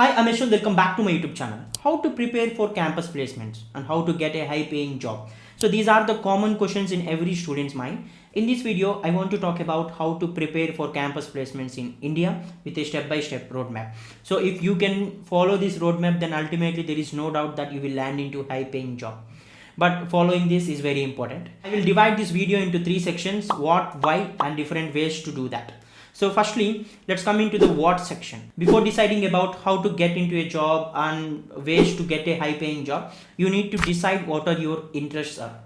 Hi, I'm Yaswanth. Welcome back to my YouTube channel. How to prepare for campus placements and how to get a high paying job. So these are the common questions in every student's mind. In this video, I want to talk about how to prepare for campus placements in India with a step-by-step roadmap. So if you can follow this roadmap, then ultimately there is no doubt that you will land into high paying job. But following this is very important. I will divide this video into three sections: what, why, and different ways to do that. So firstly, let's come into the what section. Before deciding about how to get into a job and ways to get a high paying job, you need to decide what are your interests are.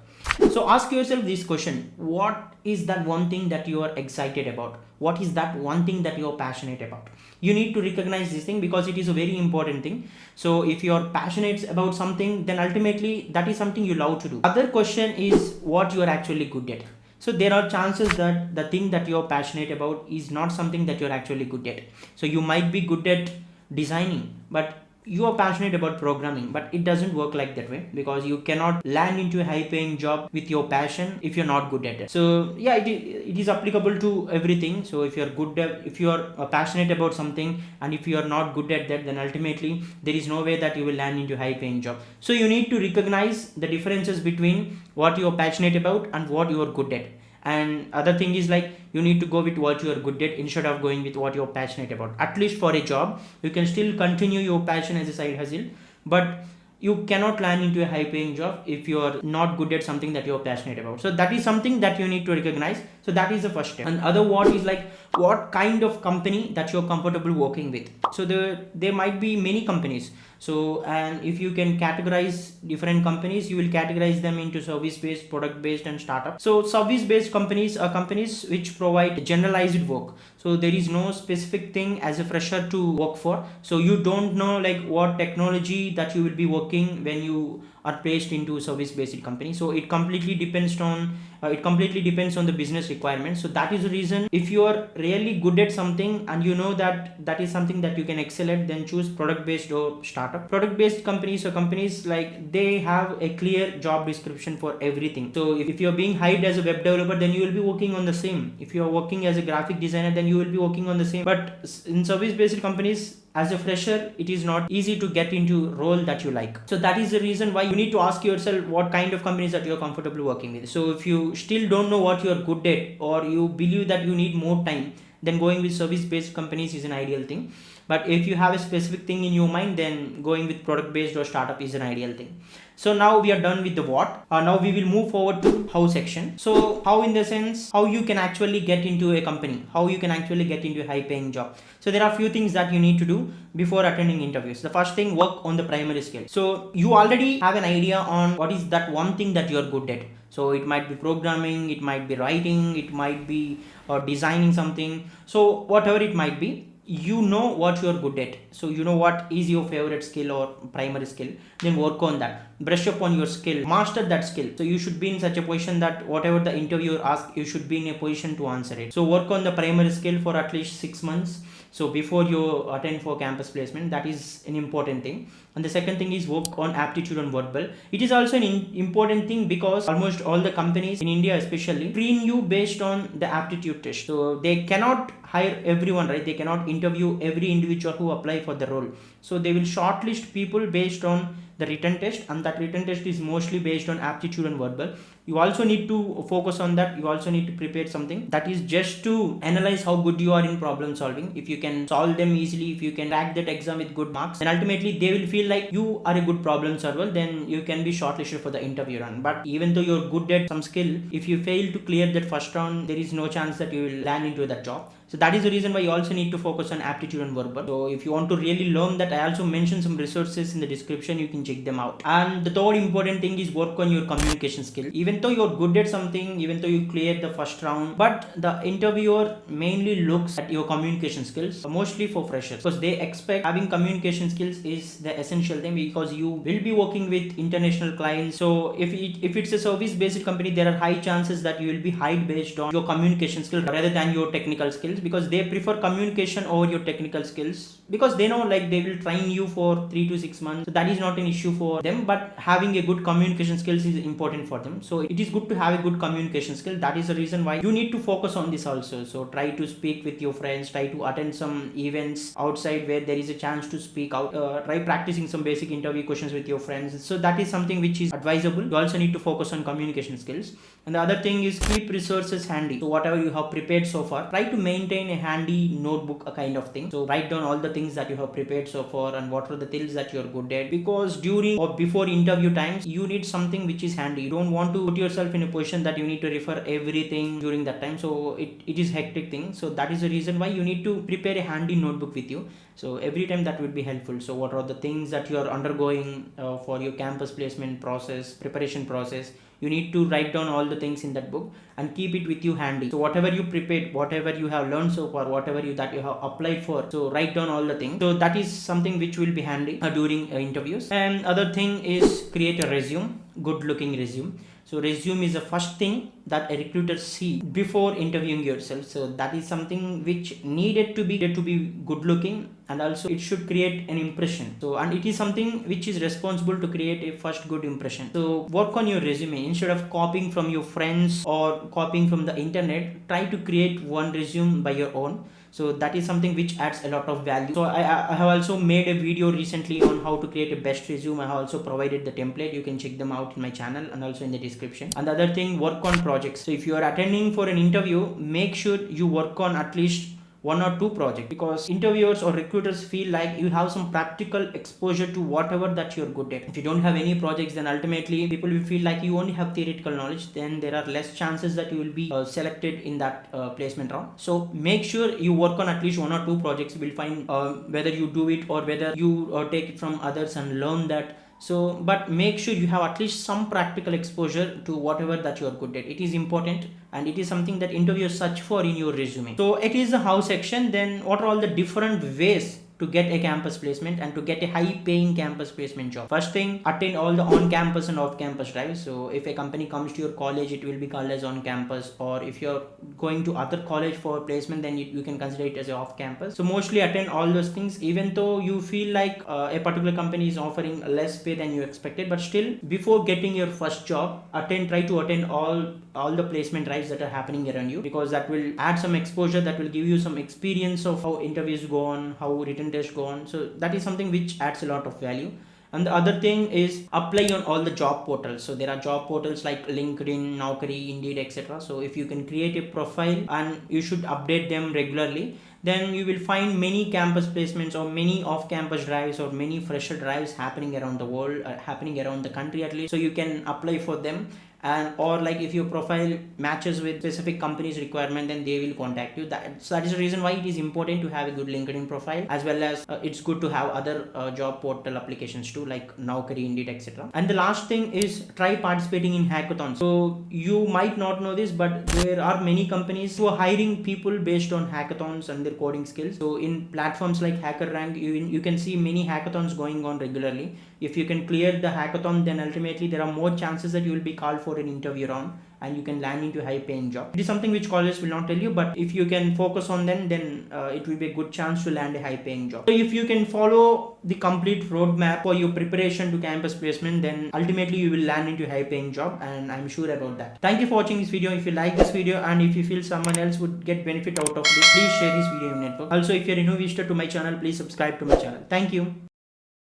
So ask yourself this question: what is that one thing that you are excited about? What is that one thing that you are passionate about? You need to recognize this thing because it is a very important thing. So if you are passionate about something, then ultimately that is something you love to do. Other question is what you are actually good at. So there are chances that the thing that you're passionate about is not something that you're actually good at. So you might be good at designing, but you are passionate about programming, but it doesn't work like that way, because you cannot land into a high paying job with your passion if you're not good at it. So yeah, it is applicable to everything. So if if you are passionate about something and if you are not good at that, then ultimately there is no way that you will land into a high paying job. So you need to recognize the differences between what you are passionate about and what you are good at. And other thing is, like, you need to go with what you are good at instead of going with what you're passionate about. At least for a job, you can still continue your passion as a side hustle, but you cannot land into a high paying job if you are not good at something that you're passionate about. So that is something that you need to recognize. So that is the first step. And other what is, like, what kind of company that you're comfortable working with. So there might be many companies. So, and if you can categorize different companies, you will categorize them into service based, product based, and startup. So service based companies are companies which provide generalized work. So there is no specific thing as a fresher to work for. So you don't know, like, what technology that you will be working when you are placed into service based company. So it completely depends on the business requirements. So that is the reason, if you are really good at something and you know that that is something that you can excel at, then choose product based or startup. Product based companies, or companies, like, they have a clear job description for everything. So if you're being hired as a web developer, then you will be working on the same. If you're working as a graphic designer, then you will be working on the same. But in service based companies, as a fresher, it is not easy to get into role that you like. So that is the reason why you need to ask yourself what kind of companies that you're comfortable working with. So if you still don't know what you're good at, or you believe that you need more time, then going with service based companies is an ideal thing. But if you have a specific thing in your mind, then going with product based or startup is an ideal thing. So now we are done with the what. Now we will move forward to how section. So how, in the sense, how you can actually get into a company, how you can actually get into a high paying job. So there are a few things that you need to do before attending interviews. The first thing, work on the primary skill. So you already have an idea on what is that one thing that you're good at. So it might be programming, it might be writing, it might be designing something. So whatever it might be, you know what you're good at. So you know what is your favorite skill or primary skill, then work on that, brush up on your skill, master that skill. So you should be in such a position that whatever the interviewer asks, you should be in a position to answer it. So work on the primary skill for at least 6 months, so before you attend for campus placement. That is an important thing. And the second thing is work on aptitude and verbal. It is also an important thing, because almost all the companies in India especially screen you based on the aptitude test. So they cannot hire everyone, right? They cannot interview every individual who apply for the role. So they will shortlist people based on the written test, and that written test is mostly based on aptitude and verbal. You also need to focus on that. You also need to prepare something that is just to analyze how good you are in problem solving. If you can solve them easily, if you can crack that exam with good marks, then ultimately they will feel like you are a good problem solver, then you can be shortlisted for the interview round. But even though you're good at some skill, if you fail to clear that first round, there is no chance that you will land into that job. So that is the reason why you also need to focus on aptitude and verbal. So if you want to really learn that, I also mentioned some resources in the description, you can check them out. And the third important thing is work on your communication skill. Even though you're good at something, even though you cleared the first round, but the interviewer mainly looks at your communication skills, mostly for freshers, because they expect having communication skills is the essential thing, because you will be working with international clients. So if it's a service based company, there are high chances that you will be hired based on your communication skills rather than your technical skills, because they prefer communication over your technical skills, because they know like they will train you for 3 to 6 months. So that is not an issue for them, but having a good communication skills is important for them. So it is good to have a good communication skill. That is the reason why you need to focus on this also. So try to speak with your friends, try to attend some events outside where there is a chance to speak out, try practicing some basic interview questions with your friends. So that is something which is advisable. You also need to focus on communication skills. And the other thing is keep resources handy. So whatever you have prepared so far, try to maintain a handy notebook, a kind of thing. So write down all the things that you have prepared so far and what are the things that you're good at, because during or before interview times you need something which is handy. You don't want to put yourself in a position that you need to refer everything during that time. So it is hectic thing. So that is the reason why you need to prepare a handy notebook with you. So every time that would be helpful. So what are the things that you are undergoing for your campus placement process, preparation process, you need to write down all the things in that book and keep it with you handy. So whatever you prepared, whatever you have learned so far, whatever that you have applied for, so write down all the things. So that is something which will be handy during interviews. And other thing is create a resume, good looking resume. So resume is the first thing that a recruiter see before interviewing yourself. So that is something which needed to be good looking, and also it should create an impression. So and it is something which is responsible to create a first good impression. So work on your resume instead of copying from your friends or copying from the internet. Try to create one resume by your own. So that is something which adds a lot of value. So I have also made a video recently on how to create a best resume. I have also provided the template. You can check them out in my channel and also in the description. And the other thing, work on projects. So if you are attending for an interview, make sure you work on at least 1 or 2 projects, because interviewers or recruiters feel like you have some practical exposure to whatever that you're good at. If you don't have any projects, then ultimately people will feel like you only have theoretical knowledge. Then there are less chances that you will be selected in that placement round. So make sure you work on at least 1 or 2 projects. We'll find whether you do it or whether you take it from others and learn that. So but make sure you have at least some practical exposure to whatever that you are good at. It is important, and it is something that interviewers search for in your resume. So it is the how section. Then what are all the different ways to get a campus placement and to get a high paying campus placement job? First thing, attend all the on campus and off campus drives. So if a company comes to your college, it will be called as on campus, or if you're going to other college for placement, then you can consider it as a off campus. So mostly attend all those things, even though you feel like a particular company is offering less pay than you expected, but still before getting your first job, try to attend all the placement drives that are happening around you, because that will add some exposure, that will give you some experience of how interviews go on, how written tests go on. So that is something which adds a lot of value. And the other thing is apply on all the job portals. So there are job portals like LinkedIn, Naukri, Indeed, etc. So if you can create a profile and you should update them regularly, then you will find many campus placements or many off-campus drives or many fresher drives happening around the world, happening around the country at least. So you can apply for them. And or like if your profile matches with specific company's requirement, then they will contact you. That is the reason why it is important to have a good LinkedIn profile, as well as it's good to have other job portal applications too, like Naukri, Indeed, etc. And the last thing is try participating in hackathons. So you might not know this, but there are many companies who are hiring people based on hackathons and their coding skills. So in platforms like HackerRank, you can see many hackathons going on regularly. If you can clear the hackathon, then ultimately there are more chances that you will be called for an interview round and you can land into a high paying job. It is something which colleges will not tell you, but if you can focus on them, then it will be a good chance to land a high paying job. So if you can follow the complete roadmap for your preparation to campus placement, then ultimately you will land into a high paying job, and I'm sure about that. Thank you for watching this video. If you like this video and if you feel someone else would get benefit out of this, please share this video in your network. Also, if you're a new visitor to my channel, please subscribe to my channel. Thank you.